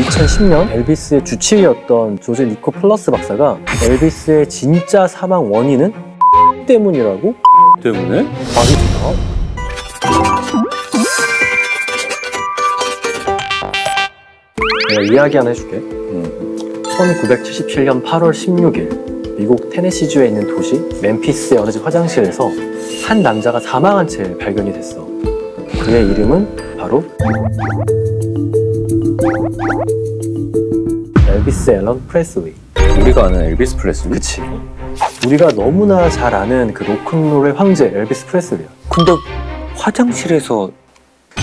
2010년 엘비스의 주치의였던 조지 니코플러스 박사가 엘비스의 진짜 사망 원인은 때문이라고? 때문에? 말이 되나? 내가 이야기 하나 해줄게. 1977년 8월 16일 미국 테네시주에 있는 도시 멤피스의 어느 집 화장실에서 한 남자가 사망한 채 발견이 됐어. 그의 이름은 바로 엘비스 앨런 프레슬리. 우리가 아는 엘비스 프레슬리? 그치. 우리가 너무나 잘 아는 그 로큰롤의 황제 엘비스 프레슬리야. 근데 화장실에서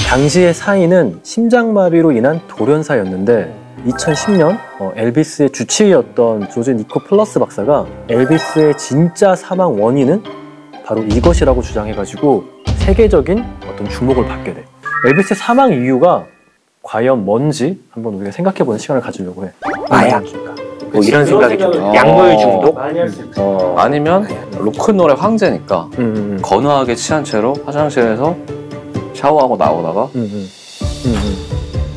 당시의 사인은 심장마비로 인한 돌연사였는데 2010년 엘비스의 주치의였던 조지 니코플러스 박사가 엘비스의 진짜 사망 원인은 바로 이것이라고 주장해가지고 세계적인 어떤 주목을 받게 돼. 엘비스의 사망 이유가 과연 뭔지 한번 우리가 생각해보는 시간을 가지려고 해. 마약인가? 뭐 이런 생각이 좀 약물 중독? 아니면 로큰롤의 황제니까 건호하게 취한 채로 화장실에서 샤워하고 나오다가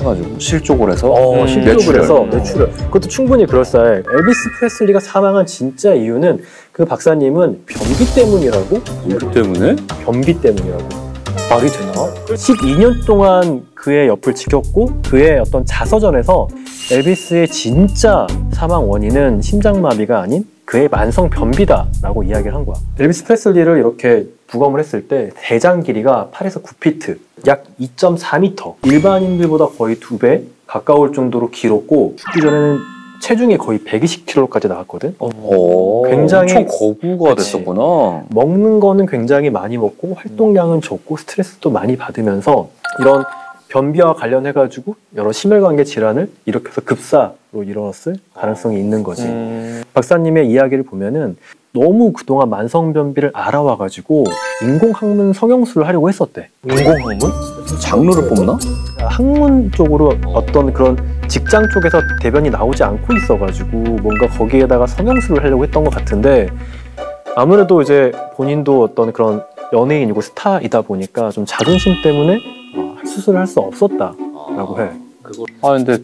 해가지고 실족을 해서 실족을 해서 뇌출혈. 그것도 충분히 그럴싸해. 엘비스 프레슬리가 사망한 진짜 이유는 그 박사님은 변비 때문이라고? 변비 때문에? 변비 때문이라고. 말이 되나? 12년 동안 그의 옆을 지켰고 그의 어떤 자서전에서 엘비스의 진짜 사망 원인은 심장마비가 아닌 그의 만성 변비다라고 이야기를 한 거야. 엘비스 프레슬리를 이렇게 부검을 했을 때 대장 길이가 8에서 9피트, 약 2.4m, 일반인들보다 거의 2배 가까울 정도로 길었고 죽기 전에는 체중이 거의 120kg까지 나왔거든. 굉장히 엄청 거부가 됐었구나. 먹는 거는 굉장히 많이 먹고 활동량은 적고 스트레스도 많이 받으면서 이런 변비와 관련해가지고 여러 심혈관계 질환을 일으켜서 급사로 일어났을 가능성이 있는 거지. 박사님의 이야기를 보면은 너무 그동안 만성변비를 알아와가지고 인공학문 성형술을 하려고 했었대. 인공학문? 장르를 뽑나? 학문 쪽으로 어떤 그런 직장 쪽에서 대변이 나오지 않고 있어가지고 뭔가 거기에다가 성형술을 하려고 했던 것 같은데 아무래도 이제 본인도 어떤 그런 연예인이고 스타이다 보니까 좀 자존심 때문에 수술을 할 수 없었다라고 해. 근데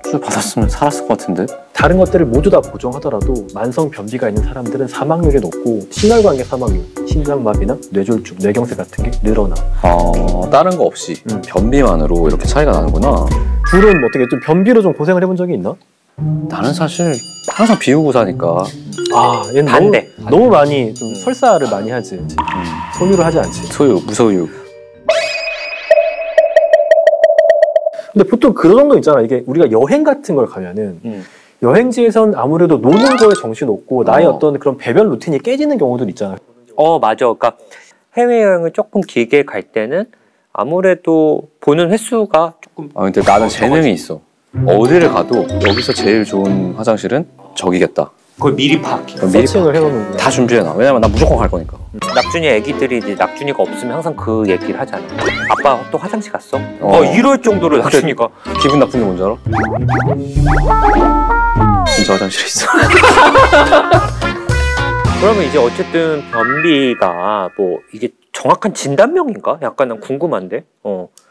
수술 받았으면 살았을 것 같은데? 다른 것들을 모두 다 보정하더라도 만성 변비가 있는 사람들은 사망률이 높고 심혈관계 사망률, 심장마비나 뇌졸중, 뇌경색 같은 게 늘어나. 다른 거 없이 변비만으로 이렇게 차이가 나는구나. 둘은 뭐 어떻게 좀 변비로 좀 고생을 해본 적이 있나? 나는 사실 항상 비우고 사니까. 얘는 반대. 너무 많이 좀 설사를 많이 하지. 소유를 하지 않지. 소유, 무소유. 근데 보통 그런 정도 있잖아. 이게 우리가 여행 같은 걸 가면은 여행지에선 아무래도 노는 거에 정신 없고 나의 어떤 그런 배변 루틴이 깨지는 경우도 있잖아. 맞아. 그러니까 해외여행을 조금 길게 갈 때는 아무래도 보는 횟수가 조금 근데 나는 재능이 있어. 어디를 가도 여기서 제일 좋은 화장실은 저기겠다. 그걸 미리 파악해. 서칭을 해놓는 다 준비해놔. 왜냐면 나 무조건 갈 거니까. 낙준이 애기들이 이제 낙준이가 없으면 항상 그 얘기를 하잖아. 아빠 또 화장실 갔어? 이럴 정도로 낙준이가 기분 나쁜 게 뭔지 알아? 진짜 화장실에 있어. 그러면 이제 어쨌든 변비가 뭐 이게 정확한 진단명인가? 약간 난 궁금한데.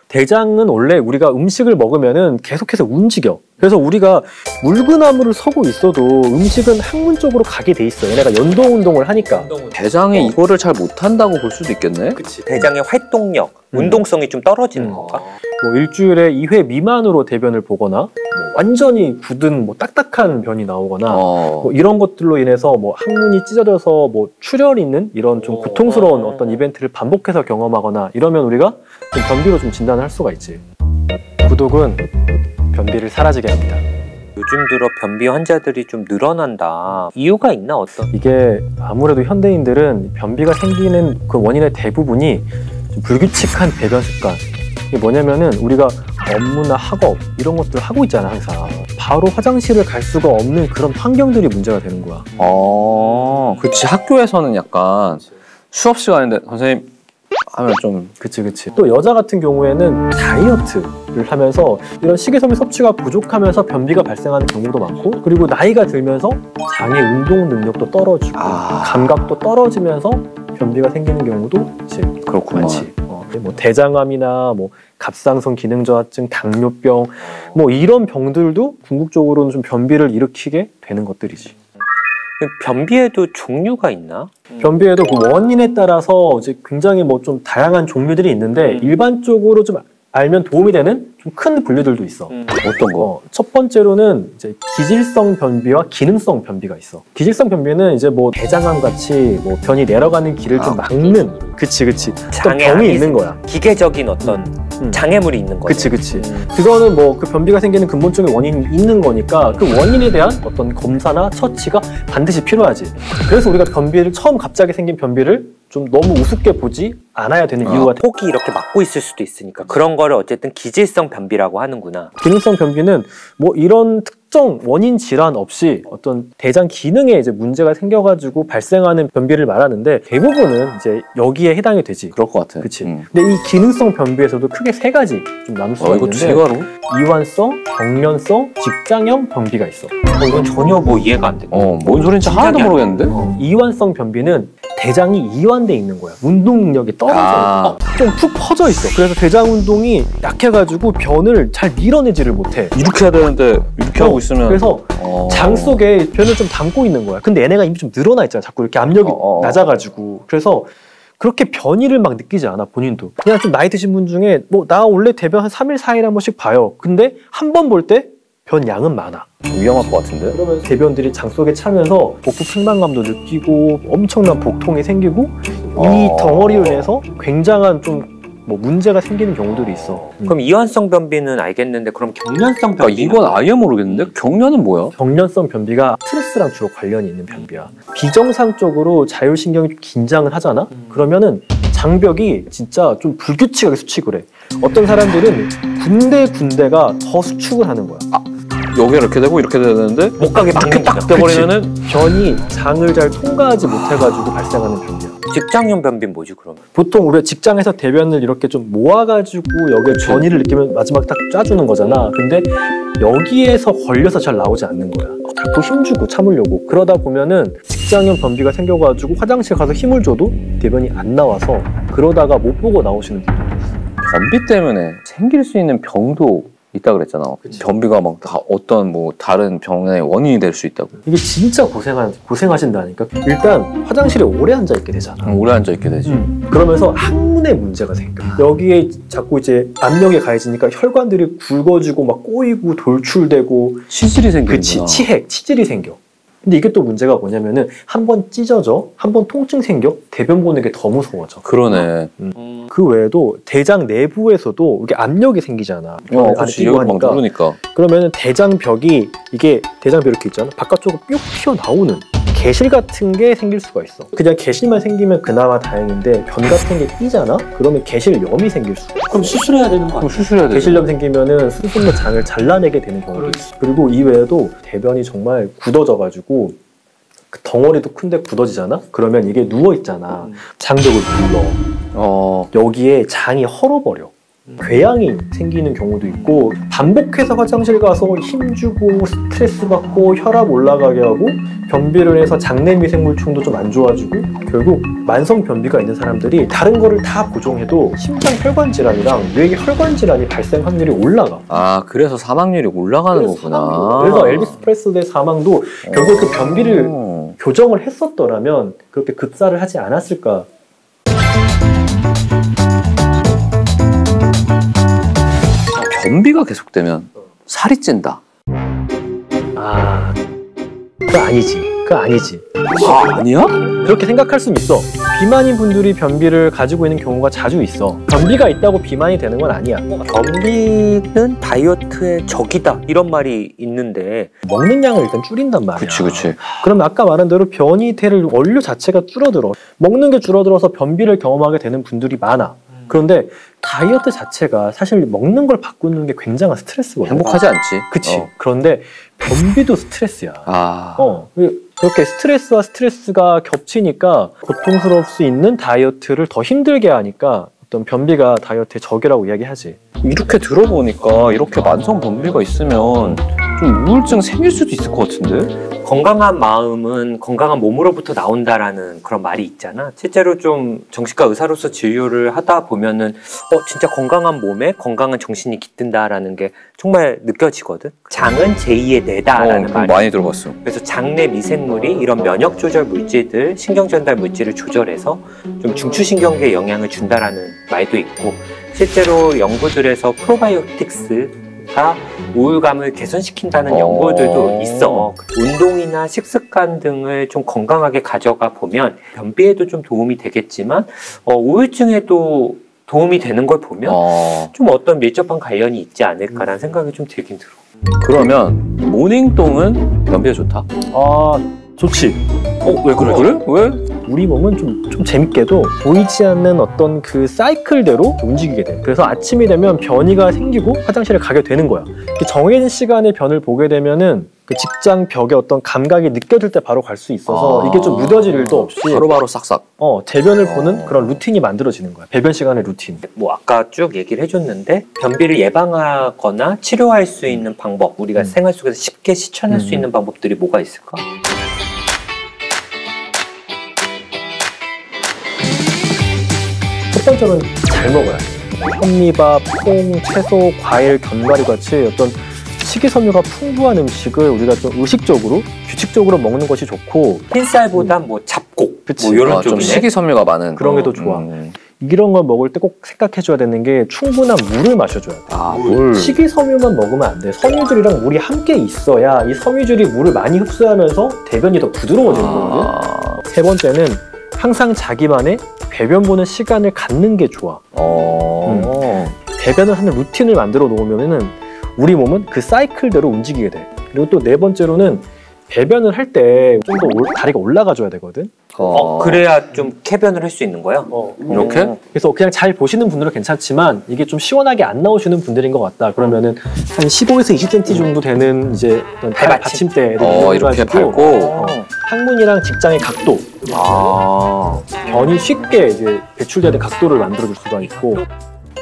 대장은 원래 우리가 음식을 먹으면은 계속해서 움직여. 그래서 우리가 물구나무를 서고 있어도 음식은 항문 쪽으로 가게 돼 있어. 얘네가 연동 운동을 하니까. 대장이 이거를 잘 못한다고 볼 수도 있겠네. 그치. 대장의 활동력, 운동성이 좀 떨어지는 건가? 뭐 일주일에 2회 미만으로 대변을 보거나 뭐 완전히 굳은 뭐 딱딱한 변이 나오거나 뭐 이런 것들로 인해서 뭐 항문이 찢어져서 뭐 출혈 있는 이런 좀 고통스러운 어떤 이벤트를 반복해서 경험하거나 이러면 우리가 좀 변비로 좀 진단을 할 수가 있지. 구독은 변비를 사라지게 합니다. 요즘 들어 변비 환자들이 좀 늘어난다. 이유가 있나 어떤? 이게 아무래도 현대인들은 변비가 생기는 그 원인의 대부분이 좀 불규칙한 배변 습관. 이게 뭐냐면은 우리가 업무나 학업 이런 것들을 하고 있잖아 항상. 바로 화장실을 갈 수가 없는 그런 환경들이 문제가 되는 거야. 그치. 학교에서는 약간 수업 시간인데 선생님 하면 좀 그치. 또 여자 같은 경우에는 다이어트를 하면서 이런 식이섬유 섭취가 부족하면서 변비가 발생하는 경우도 많고 그리고 나이가 들면서 장의 운동 능력도 떨어지고 감각도 떨어지면서 변비가 생기는 경우도 이제 그렇구나. 많지. 뭐 대장암이나 뭐 갑상선 기능 저하증, 당뇨병 뭐 이런 병들도 궁극적으로는 좀 변비를 일으키게 되는 것들이지. 변비에도 종류가 있나? 변비에도 그 원인에 따라서 이제 굉장히 뭐 좀 다양한 종류들이 있는데 일반적으로 좀 알면 도움이 되는 좀 큰 분류들도 있어. 어떤 거? 첫 번째로는 이제 기질성 변비와 기능성 변비가 있어. 기질성 변비는 이제 뭐 대장암 같이 뭐 변이 내려가는 길을 좀 막는, 그치. 어떤 병이 있는 거야. 기계적인 어떤 장애물이 있는 거지. 그치. 그거는 뭐 그 변비가 생기는 근본적인 원인이 있는 거니까 그 원인에 대한 어떤 검사나 처치가 반드시 필요하지. 그래서 우리가 변비를 처음 갑자기 생긴 변비를 좀 너무 우습게 보지 않아야 되는 이유가 폭이 이렇게 막고 있을 수도 있으니까 그런 거를 어쨌든 기질성 변비라고 하는구나. 기능성 변비는 뭐 이런 특정 원인 질환 없이 어떤 대장 기능에 이제 문제가 생겨가지고 발생하는 변비를 말하는데 대부분은 이제 여기에 해당이 되지. 그럴 것 같아. 그치. 근데 이 기능성 변비에서도 크게 세 가지 좀 나눌 수가 이것도 있는데 세 가로? 이완성, 경련성, 직장형 변비가 있어. 이건 전혀 뭐 이해가 안 돼. 뭔 소린지 하나도 모르겠는데? 이완성 변비는 대장이 이완돼 있는 거야. 운동 능력이 떨어져. 좀 푹 퍼져 있어. 그래서 대장 운동이 약해가지고 변을 잘 밀어내지를 못해. 이렇게 해야 되는데 이렇게 하고 있으면 그래서 장 속에 변을 좀 담고 있는 거야. 근데 얘네가 이미 좀 늘어나 있잖아. 자꾸 이렇게 압력이 낮아가지고. 그래서 그렇게 변이를 막 느끼지 않아, 본인도. 그냥 좀 나이 드신 분 중에 뭐 나 원래 대변 한 3일, 4일에 한 번씩 봐요. 근데 한 번 볼 때 변 양은 많아. 위험할 것 같은데? 그러면 대변들이 장 속에 차면서 복부 팽만감도 느끼고 엄청난 복통이 생기고 이 덩어리로 인해서 굉장한 좀 뭐 문제가 생기는 경우들이 있어. 그럼 이완성 변비는 알겠는데 그럼 경련성 변비? 이건 아예 모르겠는데? 경련은 뭐야? 경련성 변비가 스트레스랑 주로 관련이 있는 변비야. 비정상적으로 자율신경이 좀 긴장을 하잖아? 그러면은 장벽이 진짜 좀 불규칙하게 수축을 해. 어떤 사람들은 군데군데가 더 수축을 하는 거야. 여기 이렇게 되고 이렇게 되는데 못 가게 막는 딱 돼버리면은 변이 장을 잘 통과하지 못해가지고 발생하는 변비야. 직장형 변비는 뭐지 그러면? 보통 우리가 직장에서 대변을 이렇게 좀 모아가지고 여기에 변이를 느끼면 마지막에 딱 짜주는 거잖아. 근데 여기에서 걸려서 잘 나오지 않는 거야. 자꾸 힘주고 참으려고. 그러다 보면은 직장형 변비가 생겨가지고 화장실 가서 힘을 줘도 대변이 안 나와서 그러다가 못 보고 나오시는 분들도 있어. 변비 때문에 생길 수 있는 병도 있다 그랬잖아. 변비가 막 다 어떤 뭐 다른 병의 원인이 될 수 있다고. 이게 진짜 고생하신다니까. 일단 화장실에 오래 앉아 있게 되잖아. 오래 앉아 있게 되지. 그러면서 항문에 문제가 생겨. 여기에 자꾸 이제 압력이 가해지니까 혈관들이 굵어지고 막 꼬이고 돌출되고 치질이 생기는구나. 그치, 치질이 생겨. 근데 이게 또 문제가 뭐냐면은 한 번 찢어져, 한 번 통증 생겨, 대변 보는 게 더 무서워져. 그러네. 그 외에도 대장 내부에서도 이게 압력이 생기잖아. 그렇지. 여기 막 누르니까. 그러면은 대장벽이 이게 대장벽 이렇게 있잖아. 바깥쪽으로 뿅 튀어나오는 개실 같은 게 생길 수가 있어. 그냥 개실만 생기면 그나마 다행인데 변 같은 게 끼잖아? 그러면 개실염이 생길 수가 있어. 그럼 수술해야 되는 거 아니야? 수술해야 돼. 개실염 생기면은 수술로 장을 잘라내게 되는 경우도 있어. 그리고 이외에도 대변이 정말 굳어져가지고 그 덩어리도 큰데 굳어지잖아? 그러면 이게 누워있잖아. 장벽을 눌러. 여기에 장이 헐어버려. 궤양이 생기는 경우도 있고 반복해서 화장실 가서 힘주고 스트레스 받고 혈압 올라가게 하고 변비를 해서 장내 미생물층도 좀 안 좋아지고 결국 만성 변비가 있는 사람들이 다른 거를 다 보정해도 심장 혈관 질환이랑 뇌 혈관 질환이 발생 확률이 올라가. 그래서 사망률이 올라가는 거구나. 그래서 엘비스 프레슬리의 사망도 결국 그 변비를 교정을 했었더라면 그렇게 급사를 하지 않았을까. 변비가 계속되면 살이 찐다. 그거 아니지. 아니야? 그렇게 생각할 수는 있어. 비만인 분들이 변비를 가지고 있는 경우가 자주 있어. 변비가 있다고 비만이 되는 건 아니야. 변비는 다이어트의 적이다 이런 말이 있는데 먹는 양을 일단 줄인단 말이야. 그치. 그럼 아까 말한 대로 변이 될 원료 자체가 줄어들어. 먹는 게 줄어들어서 변비를 경험하게 되는 분들이 많아. 그런데 다이어트 자체가 사실 먹는 걸 바꾸는 게 굉장한 스트레스거든. 행복하지 않지. 그치. 그런데 변비도 스트레스야. 그렇게 스트레스와 스트레스가 겹치니까 고통스러울 수 있는 다이어트를 더 힘들게 하니까 어떤 변비가 다이어트의 적이라고 이야기하지. 이렇게 들어보니까 이렇게 만성 변비가 있으면 좀 우울증 생길 수도 있을 것 같은데? 건강한 마음은 건강한 몸으로부터 나온다라는 그런 말이 있잖아. 실제로 좀 정신과 의사로서 진료를 하다 보면은 진짜 건강한 몸에 건강한 정신이 깃든다라는 게 정말 느껴지거든. 장은 제2의 뇌다라는 말이 많이 들어봤어. 그래서 장내 미생물이 이런 면역 조절 물질들, 신경 전달 물질을 조절해서 좀 중추신경계에 영향을 준다라는 말도 있고, 실제로 연구들에서 프로바이오틱스가 우울감을 개선시킨다는 연구들도 있어. 운동이나 식습관 등을 좀 건강하게 가져가 보면 변비에도 좀 도움이 되겠지만 우울증에도 도움이 되는 걸 보면 좀 어떤 밀접한 관련이 있지 않을까라는 생각이 좀 들긴 들어. 그러면 모닝똥은 변비에 좋다? 아, 좋지. 왜 그래? 왜? 우리 몸은 좀 재밌게도 보이지 않는 어떤 그 사이클대로 움직이게 돼. 그래서 아침이 되면 변이가 생기고 화장실에 가게 되는 거야. 이렇게 정해진 시간에 변을 보게 되면은 그 직장 벽에 어떤 감각이 느껴질 때 바로 갈 수 있어서 이게 좀 무뎌질 일도 없이 바로바로 싹싹. 대변을 보는 그런 루틴이 만들어지는 거야. 배변 시간의 루틴. 뭐 아까 쭉 얘기를 해줬는데 변비를 예방하거나 치료할 수 있는 방법, 우리가 생활 속에서 쉽게 실천할 수 있는 방법들이 뭐가 있을까? 첫 번째로는 잘 먹어야 돼. 현미밥, 콩, 채소, 과일, 견과류 같이 어떤 식이섬유가 풍부한 음식을 우리가 좀 의식적으로, 규칙적으로 먹는 것이 좋고, 흰쌀보다 뭐 잡곡, 그치. 뭐 이런 좀 쪽이네. 식이섬유가 많은 그런 게 더 좋아. 이런 걸 먹을 때 꼭 생각해줘야 되는 게 충분한 물을 마셔줘야 돼. 물. 식이섬유만 먹으면 안 돼. 섬유질이랑 물이 함께 있어야 이 섬유질이 물을 많이 흡수하면서 대변이 더 부드러워지는 거거든. 세 번째는 항상 자기만의 배변 보는 시간을 갖는 게 좋아. 배변을 하는 루틴을 만들어 놓으면은 우리 몸은 그 사이클대로 움직이게 돼. 그리고 또 네 번째로는 배변을 할 때 좀 더 다리가 올라가줘야 되거든. 그래야 좀 쾌변을 할 수 있는 거야? 이렇게? 그래서 그냥 잘 보시는 분들은 괜찮지만 이게 좀 시원하게 안 나오시는 분들인 것 같다. 그러면은 한 15에서 20cm 정도 되는 이제 발 받침대를 이렇게 밟고 항문이랑 직장의 각도, 변이 쉽게 이제 배출되는 각도를 만들어줄 수가 있고,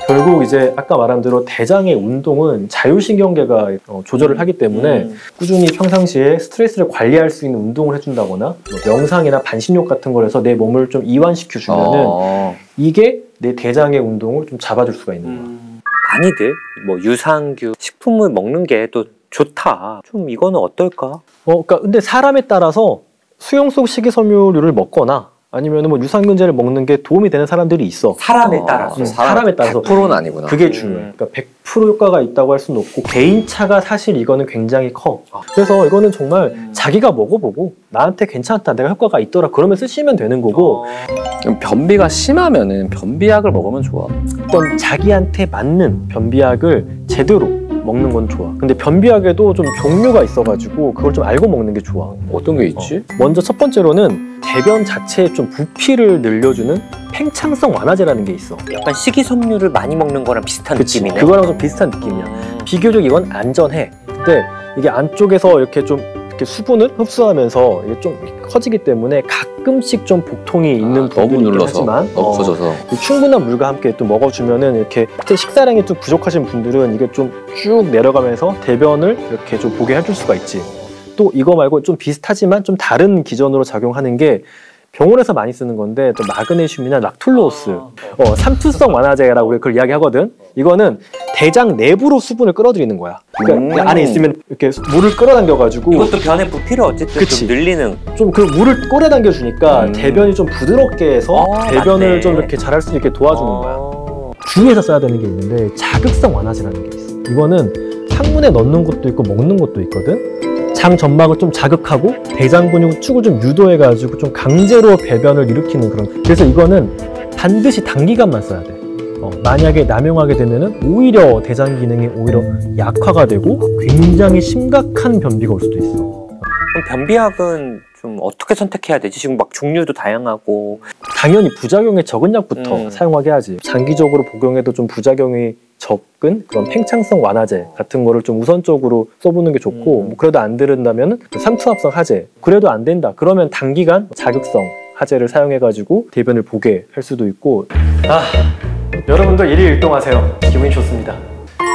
결국 이제 아까 말한 대로 대장의 운동은 자율신경계가 조절을 하기 때문에 꾸준히 평상시에 스트레스를 관리할 수 있는 운동을 해준다거나 뭐 명상이나 반신욕 같은 걸 해서 내 몸을 좀 이완시켜주면은 이게 내 대장의 운동을 좀 잡아줄 수가 있는 거야. 많이들 뭐 유산균, 식품을 먹는 게 또 좋다. 좀 이거는 어떨까? 그러니까 근데 사람에 따라서 수용 속 식이섬유류를 먹거나 아니면 뭐 유산균제를 먹는 게 도움이 되는 사람들이 있어. 사람에 따라서. 사람에 따라서 100%는 아니구나. 그게 중요해. 그러니까 100% 효과가 있다고 할 수는 없고 개인차가 사실 이거는 굉장히 커. 그래서 이거는 정말 자기가 먹어보고 나한테 괜찮다, 내가 효과가 있더라 그러면 쓰시면 되는 거고, 변비가 심하면은 변비약을 먹으면 좋아. 어떤 자기한테 맞는 변비약을 제대로 먹는 건 좋아. 근데 변비약에도 좀 종류가 있어가지고 그걸 좀 알고 먹는 게 좋아. 어떤 게 있지? 먼저 첫 번째로는 대변 자체에 좀 부피를 늘려주는 팽창성 완화제라는 게 있어. 약간 식이섬유를 많이 먹는 거랑 비슷한 그치? 느낌이네. 그거랑 좀 비슷한 느낌이야. 비교적 이건 안전해. 근데 이게 안쪽에서 이렇게 좀 이렇게 수분을 흡수하면서 이게 좀 커지기 때문에 가끔씩 좀 복통이 있는 너무 부분이 있긴 눌러서 하지만 너무 커져서 충분한 물과 함께 또 먹어주면은 이렇게 식사량이 좀 부족하신 분들은 이게 좀 쭉 내려가면서 대변을 이렇게 좀 보게 해줄 수가 있지. 또 이거 말고 좀 비슷하지만 좀 다른 기전으로 작용하는 게 병원에서 많이 쓰는 건데 또 마그네슘이나 락툴로스, 삼투성 완화제라고 우리가 그걸 이야기하거든. 이거는 대장 내부로 수분을 끌어들이는 거야. 그러니까 안에 있으면 이렇게 물을 끌어당겨가지고 이것도 변의 부피를 어쨌든 그치. 좀 늘리는. 좀 그 물을 끌어당겨 주니까 대변이 좀 부드럽게 해서 대변을 맞네. 좀 이렇게 잘할 수 있게 도와주는 거야. 주의해서 써야 되는 게 있는데 자극성 완화제라는 게 있어. 이거는 항문에 넣는 것도 있고 먹는 것도 있거든. 장 점막을 좀 자극하고 대장 근육 축을 좀 유도해가지고 좀 강제로 배변을 일으키는 그런. 그래서 이거는 반드시 단기간만 써야 돼. 만약에 남용하게 되면은 오히려 대장 기능이 오히려 약화가 되고 굉장히 심각한 변비가 올 수도 있어. 그럼 변비약은 좀 어떻게 선택해야 되지? 지금 막 종류도 다양하고. 당연히 부작용에 적은 약부터 사용하게 하지. 장기적으로 복용해도 좀 부작용이 적은 그런 팽창성 완화제 같은 거를 좀 우선적으로 써보는 게 좋고, 뭐 그래도 안 들은다면 삼투압성 하제, 그래도 안 된다 그러면 단기간 자극성 하제를 사용해가지고 대변을 보게 할 수도 있고. 여러분도 일일일동하세요. 기분이 좋습니다.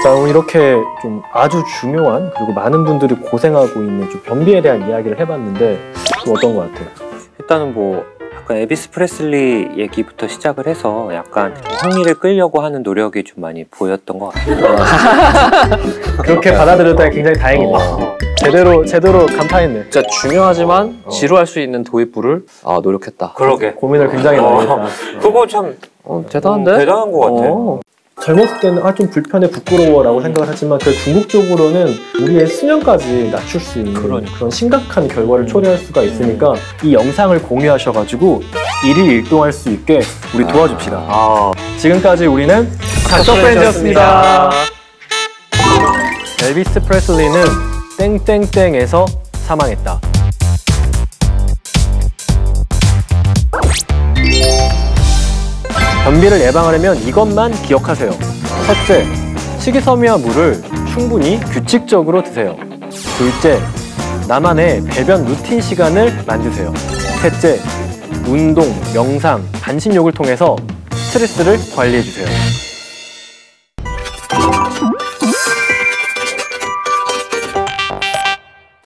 자, 오늘 이렇게 좀 아주 중요한 그리고 많은 분들이 고생하고 있는 좀 변비에 대한 이야기를 해봤는데 좀 어떤 것 같아요? 일단은 뭐 약간 엘비스 프레슬리 얘기부터 시작을 해서 약간 흥미를 끌려고 하는 노력이 좀 많이 보였던 것 같아요. 그렇게 받아들였다니 굉장히 다행이네요. 제대로 감탄했네. 진짜 중요하지만 지루할 수 있는 도입부를 노력했다. 그러게. 고민을 굉장히 많이 했다. 그거 참 대단한데? 대단한 것 같아. 젊었을 때는 좀 불편해 부끄러워라고 생각을 하지만 그 궁극적으로는 우리의 수명까지 낮출 수 있는 그런 심각한 결과를 초래할 수가 있으니까 이 영상을 공유하셔가지고 일일일동할 수 있게 우리 도와줍시다. 지금까지 우리는 닥터프렌즈였습니다. 엘비스 프레슬리는 땡땡땡에서 사망했다. 변비를 예방하려면 이것만 기억하세요. 첫째, 식이섬유와 물을 충분히 규칙적으로 드세요. 둘째, 나만의 배변 루틴 시간을 만드세요. 셋째, 운동, 명상, 반신욕을 통해서 스트레스를 관리해주세요.